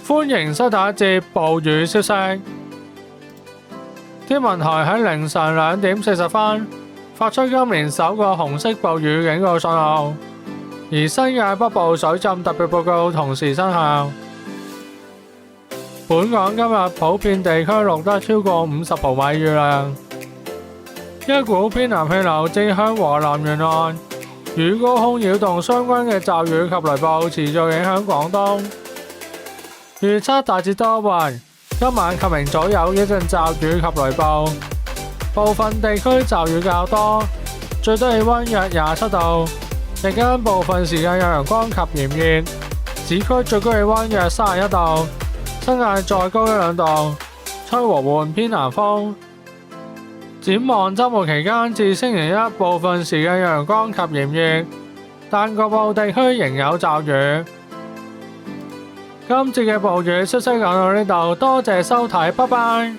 歡迎收睇一節暴雨消息。天文台喺凌晨2點40分發出今年首個紅色暴雨警告信號，而新界北部水浸特別報告同時生效。本港今日普遍地區錄得超過50毫米雨量。一股偏南氣流正向華南沿岸與高空擾動相關嘅驟雨及雷暴持續影響廣東。預測大致多雲，今晚及明早有一陣驟雨及雷暴，部分地區驟雨較多，最低氣溫約27度。日間部分時間有陽光及炎熱，市區最高氣溫約31度，新界再高1-2度，吹和緩偏南風。展望周末期間至星期一，部分時間有陽光及炎熱，但局部地區仍有驟雨。今節嘅暴雨消息講到呢度，多謝收睇，拜拜。